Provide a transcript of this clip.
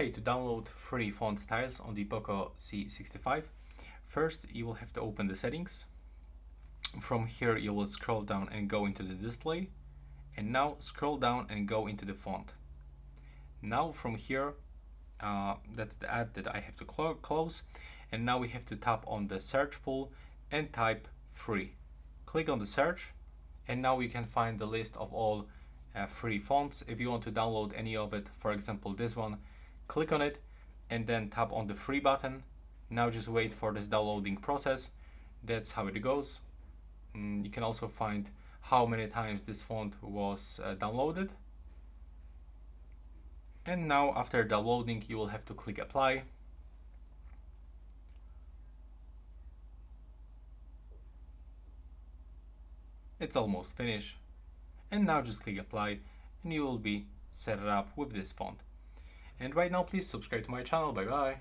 Hey, to download free font styles on the POCO C65, first you will have to open the settings. From here you will scroll down and go into the display, and now scroll down and go into the font. Now from here, that's the ad that I have to close, and now we have to tap on the search pool and type free. Click on the search, and now you can find the list of all free fonts. If you want to download any of it, for example this one, click on it and then tap on the free button. Now just wait for this downloading process. That's how it goes. You can also find how many times this font was downloaded. And now after downloading you will have to click apply. It's almost finished. And now just click apply and you will be set up with this font. And right now please subscribe to my channel. Bye bye.